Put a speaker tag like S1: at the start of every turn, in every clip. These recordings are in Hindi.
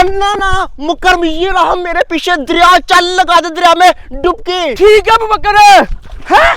S1: ना ना मुकरम, ये रहा मेरे पीछे दरिया, चल लगा दे दरिया में डुबकी।
S2: ठीक है अबू बकर। हैं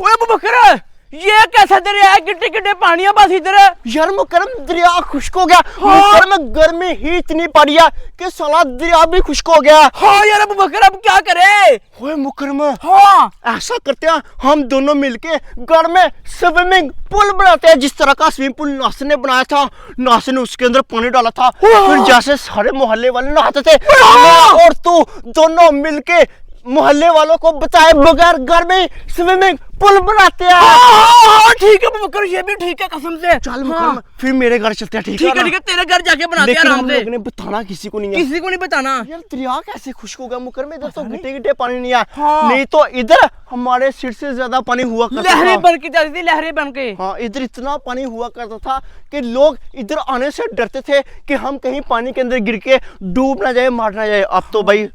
S2: ओए अबू बकर, ये कैसा दरिया है? गिट्टे गिट्टे पानी है बस इधर।
S1: यार मुकरम दरिया खुश्क हो गया।
S2: हाँ।
S1: मुकरम गर्मी ही इतनी पड़ी है कि साला दरिया भी खुश्क हो गया।
S2: हाँ यार अबू बकर, अब क्या करे?
S1: ओए मुकरम,
S2: हाँ
S1: ऐसा करते हैं हम दोनों मिलके घर में स्विमिंग पूल बनाते हैं, जिस तरह का स्विमिंग पूल नासिर ने बनाया था। नासिर ने उसके अंदर पानी डाला था, फिर जैसे सारे मोहल्ले वाले नहाते थे, मैं और तू दोनों मिलके मोहल्ले वालों को बचाए बगैर घर में स्विमिंग पूल बनाते हैं।
S2: हाँ ठीक है अबू बकर, ये भी ठीक है कसम से।
S1: चल मुकरम, फिर मेरे घर चलते हैं। ठीक है
S2: ठीक है, तेरे घर जाके बनाते हैं
S1: लेकिन
S2: आराम
S1: हम
S2: से।
S1: लोगों ने बताना किसी को नहीं है।
S2: किसी को नहीं बताना।
S1: यार दरिया कैसे खुश्क होगा मुकरम? इधर तो गिट्टे गिट्टे पानी नहीं है।
S2: हाँ।
S1: नहीं तो इधर हमारे सिर से ज्यादा पानी हुआ करता था।
S2: लहरें बन के जाती थी, लहरें बन के।
S1: हाँ, इधर इतना पानी हुआ करता था कि लोग इधर आने से डरते थे कि हम कहीं पानी के अंदर गिर के डूब ना जाए, मार ना जाए। अब तो भाई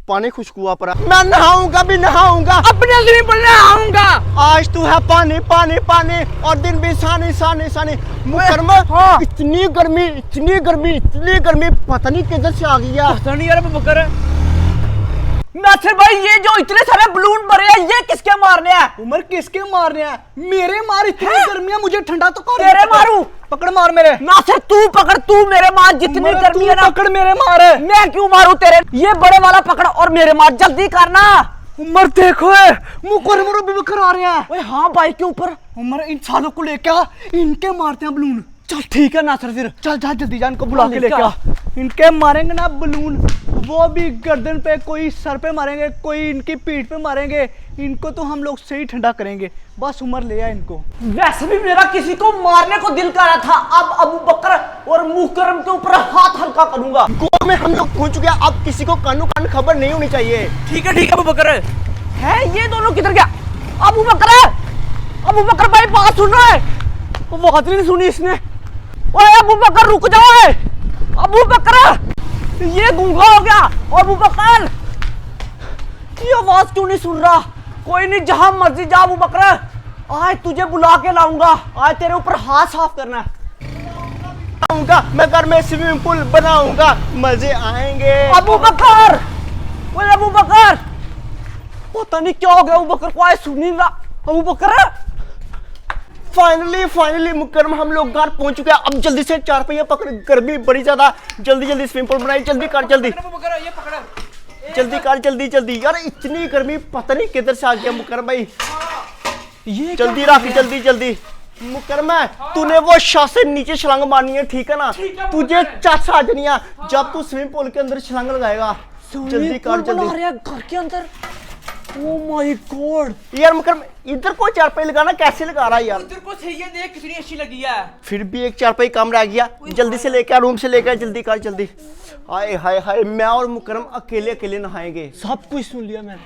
S1: पानी खुश्क हुआ पड़ा। मैं नहाऊंगा भी नहाऊंगा,
S2: अपने स्विमिंग पूल में नहाऊंगा।
S1: आज तू है पानी पानी पानी और दिन भी सानी सानी सानी। मुकरमा,
S2: हाँ।
S1: इतनी गर्मी इतनी गर्मी इतनी गर्मी पता नहीं किधर से आ गई है।
S2: पता नहीं यार अबू बकर। नासिर भाई, ये जो इतने सारे बलून भरे हैं, ये किसके मारने हैं?
S3: उमर किसके मारने हैं? मेरे मार, इतनी गर्मी है मुझे ठंडा तो कर।
S2: तेरे मारू?
S3: पकड़ मार मेरे।
S2: नासिर तू पकड़, तू मेरे मार। जितनी
S3: उमर,
S2: गर्मी
S3: तू
S2: है ना,
S3: पकड़ मेरे मार।
S2: मैं क्यों मारू तेरे? ये बड़े वाला पकड़ और मेरे मार, जल्दी करना।
S3: उमर देखो मुकर मुर अबू बकर आ रहे हैं।
S2: ओए हाँ बाइक के ऊपर।
S3: उमर इन सालों को लेके आ, इनके मारते हैं बलून।
S2: चल ठीक है नासिर, फिर
S3: चल जा जल्दी जा, इनको बुला
S2: हाँ,
S3: के
S2: लेके
S3: लेके आ। इनके मारेंगे ना बलून, वो भी गर्दन पे, कोई सर पे मारेंगे, कोई इनकी पीठ पे मारेंगे। इनको तो हम लोग सही ठंडा करेंगे। बस उमर ले आ इनको।
S2: वैसे भी मेरा किसी को मारने को दिल कर रहा था। अब अबू बकर और मुकरम के ऊपर हाथ हल्का करूंगा।
S1: गाँव में हम लोग पहुंच चुके हैं, अब किसी को कानू कान खबर नहीं होनी चाहिए।
S2: ठीक है अबू बकर। है ये दोनों किधर गया? अबू बकर भाई बात सुन रहा है? वो बात नहीं सुनी इसने। ओए अबू बकर रुक जाओ। अबू बकर, ये गूंगा हो गया। अबू बकर, ये आवाज क्यों नहीं सुन रहा? कोई नहीं, जहां मर्जी जा अबू बकर, आज तुझे बुला के लाऊंगा। आज तेरे ऊपर हाथ साफ करना है।
S1: मैं घर में स्विमिंग पूल बनाऊंगा, मजे आएंगे।
S2: अबू बकर, ओए अबू बकर, पता नहीं क्या हो गया अबू बकर को, आज सुन नहीं रहा। अबू बकर,
S1: फाइनली मुकरम हम लोग घर पहुंच चुके हैं। अब जल्दी से चार पहिया पकड़, गर्मी बड़ी ज्यादा। जल्दी जल्दी स्विमिंग पूल बनाई, जल्दी कर जल्दी जल्दी कर जल्दी। यार इतनी गर्मी पता नहीं किधर से आ गया मुकरम भाई।
S2: ये
S1: जल्दी रख जल्दी। मुकरम, तूने वो शाह से नीचे छलांग मारनी है, ठीक है ना? तुझे चच आ जानी है जब तू स्विमिंग पूल के अंदर छलांग लगाएगा। जल्दी कर जल्दी।
S2: घर के अंदर। ओ माय गॉड
S1: यार मुकरम, इधर कोई चारपाई लगाना कैसे लगा रहा है यार?
S2: इधर को सही है, देख कितनी अच्छी लगी है।
S1: फिर भी एक चारपाई कम रह गया। जल्दी से लेकर रूम से लेकर जल्दी कर जल्दी। हाय हाय हाय, मैं और मुकरम अकेले नहाएंगे।
S2: सब कुछ सुन लिया मैंने।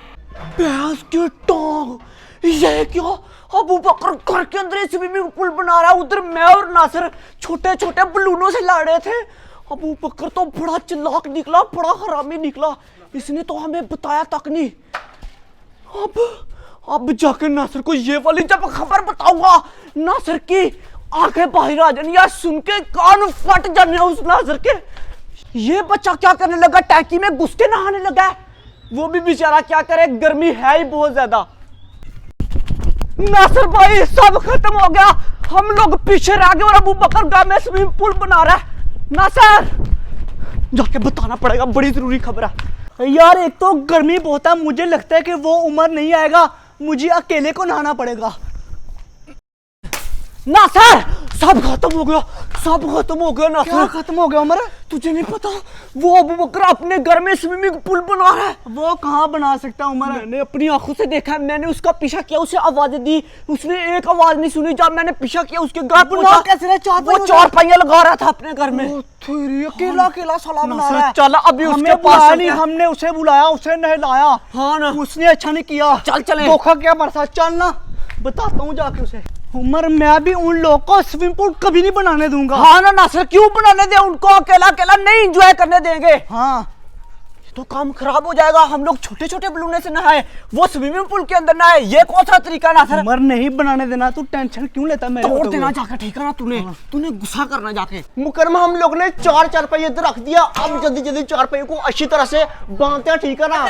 S2: भैंस की टांग, ये क्या? अबू बकर घर के अंदर स्विमिंग पूल बना रहा है, उधर मैं और नासिर छोटे छोटे बलूनों से लड़ रहे थे। अबू बकर तो बड़ा चालाक निकला, बड़ा हरामी निकला। इसने तो हमें बताया तक नहीं। अब जाकर नासिर को ये वाली जब खबर बताऊंगा, नासिर की आंखें बाहर आ जानी, या सुन के कान फट जाने उस नासिर के। ये बच्चा क्या करने लगा? टैंकी में घुस के नहाने लगा। वो भी बेचारा क्या करे, गर्मी है ही बहुत ज्यादा। नासिर भाई सब खत्म हो गया, हम लोग पीछे रह गए और अबू बकर गांव में स्विमिंग पूल बना रहा है। नासिर, जाके बताना पड़ेगा, बड़ी जरूरी खबर है।
S3: यार एक तो गर्मी बहुत है, मुझे लगता है कि वो उमर नहीं आएगा, मुझे अकेले को नहाना पड़ेगा।
S2: नासिर, सब खत्म हो गया नासिर।
S3: क्या खत्म हो गया उमर?
S2: तुझे नहीं पता, वो अबू बकर अपने घर में स्विमिंग पूल बना रहा है।
S3: वो कहाँ बना सकता उमर?
S2: मैंने अपनी आंखों से देखा है, मैंने उसका पीछा किया, उसे आवाजें दी, उसने एक आवाज नहीं सुनी। जब मैंने पीछा किया उसके घर पहुंचा,
S3: कैसे रहा?
S2: वो चार पहिया लगा रहा था अपने घर में।
S3: अकेला साला बना रहा है।
S2: चल अभी उसके
S3: हमें
S2: पास
S3: बुलाया नहीं, हमने उसे बुलाया, उसे नहलाया।
S2: हाँ ना,
S3: उसने अच्छा नहीं किया।
S2: चल चले।
S3: धोखा किया हमारे साथ। चल ना, बताता हूँ जाके उसे। उमर, मैं भी उन लोगों को स्विमिंग पूल कभी नहीं बनाने दूंगा।
S2: हाँ ना नासिर, क्यों बनाने दे उनको? अकेला नहीं एंजॉय करने देंगे।
S3: हाँ
S2: तो काम खराब हो जाएगा। हम लोग छोटे छोटे बलूने से नहाए, वो स्विमिंग पूल के अंदर नहाए। ये कौन सा तरीका नासर?
S3: उमर नहीं बनाने देना, तू टेंशन क्यों लेता मेरे
S2: तोड़
S3: ऊपर?
S2: देना जाके, ठीक है ना? तूने गुस्सा करना जाके।
S1: मुकरमा हम लोग ने 4 चारपाई इधर रख दिया। अब जल्दी जल्दी चारपाई को अच्छी तरह से बांधते हैं, ठीक है ना?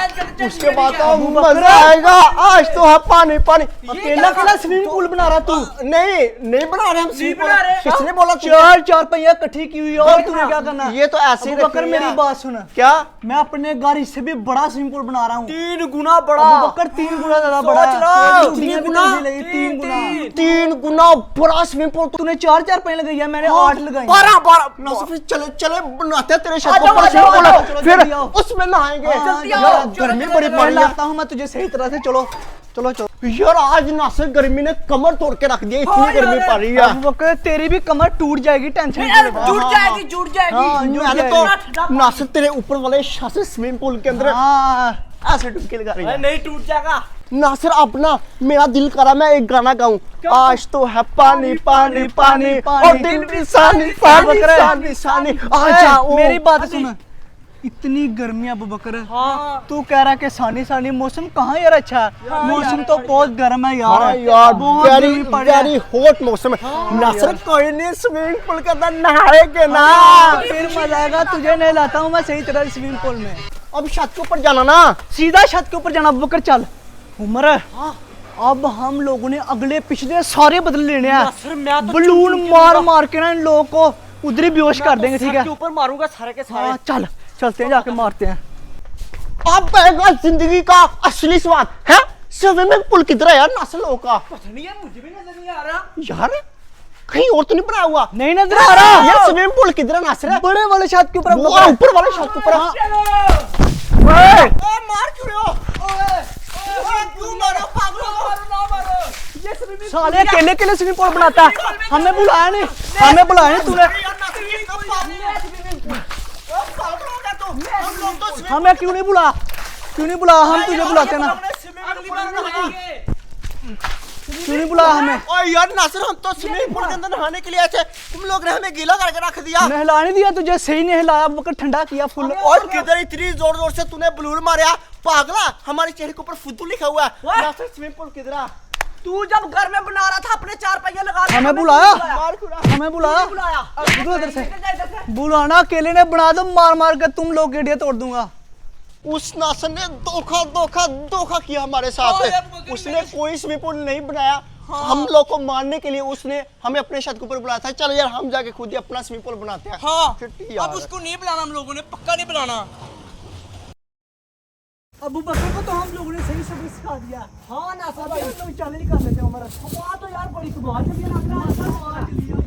S1: उसके बाद तो मजा आएगा। आज तो है पानी पानी।
S3: अकेला अकेला स्विमिंग पूल बना रहा तू?
S1: नहीं बना रहे हम स्विमिंग पूल। किसने बोला?
S3: चार चारपाइयां इकट्ठी की हुई है और तूने क्या करना?
S1: ये तो ऐसे ही
S3: अबू बकर
S1: रखी
S3: मेरी
S1: है।
S3: बात सुन,
S1: क्या?
S3: मैं अपने गाड़ी से भी बड़ा स्विमिंग पूल बना रहा हूँ।
S2: 3 गुना बड़ा।
S3: अबू बकर 3 गुना ज्यादा बड़ा है।
S2: सोच लो,
S3: दुनिया
S2: 3
S3: भी
S2: गुना।
S3: नहीं लगी, 3 गुना।
S1: 3 गुना बड़ा स्विमिंग पूल।
S3: तूने 4 चारपाई लगाई है, मैंने 8 लगाई।
S1: 12 चले चले बनाते हैं तेरे छत
S2: जाओ,
S1: पर
S2: आ जाओ,
S1: स्विमिंग
S2: आ जाओ,
S1: पूल,
S3: चलो,
S1: फिर
S3: जल्दी आओ।
S1: उसमें नहाएंगे।
S2: जल्दी आओ,
S1: यार,
S2: चलो,
S1: गर्मी
S2: चलो,
S1: बड़ी
S2: चलो,
S1: पड़ रही है।
S3: लाता हूँ मैं तुझे सही तरह से। चलो चलो चलो।
S1: यार आज नासिर गर्मी ने कमर तोड़ के रख दिया,
S2: हाँ
S1: इतनी गर्मी
S2: यार।
S1: पड़ रही है।
S3: अबू बकर तेरी भी कमर टूट जाएगी, टेंशन
S2: नहीं,
S3: क्यों लेता?
S2: जुड़
S1: हाँ,
S2: जाएगी, जुड़ जाएगी।
S3: हाँ, जुड़
S1: मैंने
S3: जाएगी।
S1: तो नासिर तेरे ऊपर वाले शासे स्विमिंग पूल के अंदर
S3: हाँ,
S1: ऐसे डुबकी लगा रही है।
S2: नहीं टूट जाएगा।
S1: नासिर अपना मेरा दिल करा मैं एक गाना गाऊं। आज तो है पानी पानी पानी
S3: पानी।
S1: और दिल भी सानी सानी सानी सानी। आजा ओ
S3: मेरी बात सुन, इतनी गर्मी अबू बकर।
S2: हाँ।
S3: तू कह रहा है कि सानी सानी मौसम कहाँ यार अच्छा है? मौसम तो बहुत गर्म है
S1: हाँ
S3: यार।
S1: यार
S3: बहुत
S1: वेरी
S3: गर्मी पड़ रही है।
S1: वेरी हॉट मौसम है। नासिर कोई नहीं स्विमिंग पूल के अंदर नहाएंगे ना।
S3: फिर मजा आएगा, तुझे नहीं लाता हूँ मैं सही तरह स्विमिंग पूल में।
S1: अब छत के ऊपर जाना ना।
S3: सीधा छत के ऊपर जाना। अबू बकर चल। उमर, अब हम लोगों ने अगले पिछले सारे बदले लेने
S2: नासिर, मैं
S3: हैं।
S2: तो
S3: बलून
S2: चुप-चुप
S3: मार
S2: चलूंगा।
S3: मार के ना इन लोगों को उधर ही बेहोश कर देंगे, ठीक है?
S2: के ऊपर मारूंगा सारे के सारे।
S3: हाँ चल, चलते हैं, जाके मारते हैं।
S1: अब आएगा जिंदगी का असली स्वाद है। स्विमिंग पूल किधर है यार नासिर लोगों का?
S2: पता नहीं है, मुझे भी नजर नहीं आ रहा।
S1: यार कहीं और तो नहीं बनाया हुआ?
S3: नहीं नजर आ रहा।
S1: यार स्विमिंग पूल किधर है नासिर?
S3: बड़े वाले छत के ऊपर अबू
S1: वो
S3: बकर।
S1: ऊपर वाले छत के ऊपर है।
S2: चलो।
S1: ओए,
S2: मार क्यों रहे हो? क्यों मारो? पागलों को मारो, ना मारो। ये स्विमिंग
S3: साले अकेले अकेले स्विमिंग पूल बनाता है। हमें बुलाया नहीं, हमें बुलाया नहीं तूने। हमें क्यों नहीं बुला? क्यों नहीं बुला? हम तुझे बुलाते ना। क्यों नहीं बुला हमें?
S1: ओए यार नासिर हम तो स्विमिंग पूल के अंदर नहाने के लिए आए थे, तुम लोग ने हमें गीला करके रख दिया।
S3: नहला नहीं दिया तुझे, सही नहीं हिलाया, अबू बकर ठंडा किया फुल।
S1: और किधर इतनी जोर जोर से तूने बलून मारा पागला? हमारे चेहरे के ऊपर फुद्दू लिखा हुआ है। नासिर स्विमिंग पूल किधर है?
S2: तू जब घर में बना रहा था अपने 4 पहिए लगा रहा था,
S3: हमें बुलाया?
S1: मार खुदा।
S3: हमें बुलाया?
S2: बुलाया।
S3: इधर उधर से
S2: निकल जा इधर से।
S3: बुलाना अकेले ने बना दो, मार मार कर तुम लोग गेड़िया तोड़ दूंगा।
S1: उस नासिर ने धोखा धोखा धोखा किया हमारे साथ। उसने कोई स्विमिंग पूल नहीं बनाया। हम लोग को मारने के लिए उसने हमें अपने छत के ऊपर बुलाया था। चल यार हम जाके खुद ही अपना स्विमिंग पूल बनाते हैं।
S2: हाँ,
S1: फिर यार।
S2: अब उसको नहीं बुलाना हम लोगों ने, पक्का नहीं बुलाना।
S3: अबू बकर को तो हम लोगों ने सही सबक सिखा दिया।
S2: हाँ ना सब
S3: लोग चैलेंज कर लेते हैं हमारा।
S2: वहाँ तो यार बड़ी सुबह चली है ना।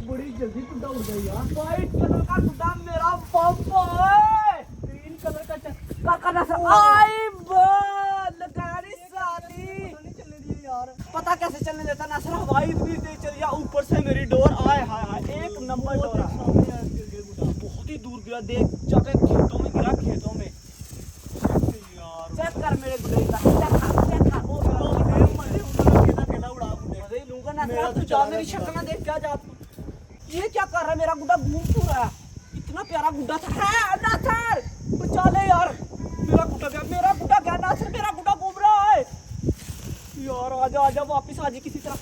S3: बड़ी जल्दी गुड्डा उड़ गई यार।
S2: व्हाइट कलर का गुड्डा मेरा पापा है।
S3: ग्रीन कलर का
S2: काका ना सब आई लगानी साली।
S3: नहीं चलने दिए यार।
S2: पता कैसे चलने देता ना सर? हवाई इतनी तेज चली है, ऊपर से मेरी डोर आए हाय हाय, एक नंबर डोर है। बहुत ही दूर गिरा, देख जाके खेतों में गिरा, खेतों में। चेक कर मेरे गुड्डे का, चेक कर। ओ मजे ही लूंगा ना सर। तू जा, मेरी शक्ल ना देख, जा तू। ये क्या कर रहा है? मेरा गुड्डा घूम क्यों रहा है? इतना प्यारा गुड्डा था ना सर। बचा ले यार, मेरा गुड्डा गया ना सर, मेरा गुड्डा घूम रहा है यार। आजा आजा वापिस आ जा किसी तरह।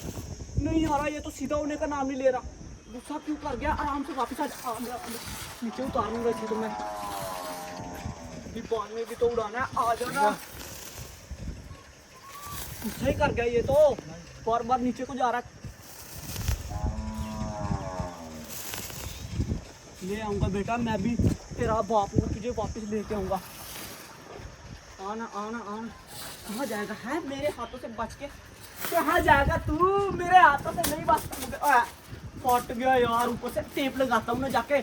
S2: नहीं आ रहा, ये तो सीधा होने का नाम नहीं ले रहा। गुस्सा क्यों कर गया? आराम से वापिस आ जा। नीचे उतारूंगा इसे तो मैं। अभी पानी में भी तो उड़ाना है, आ जाना। गुस्सा ही कर गया ये तो, बार बार नीचे को जा रहा है। ले आऊंगा बेटा, मैं भी तेरा बाप हूँ, तुझे वापिस लेके आऊंगा। आना आना आना। कहाँ जाएगा है? मेरे हाथों से बच के कहाँ जाएगा तू? मेरे हाथों से नहीं बच। फट गया यार, ऊपर से टेप लगाता हूँ ना जाके।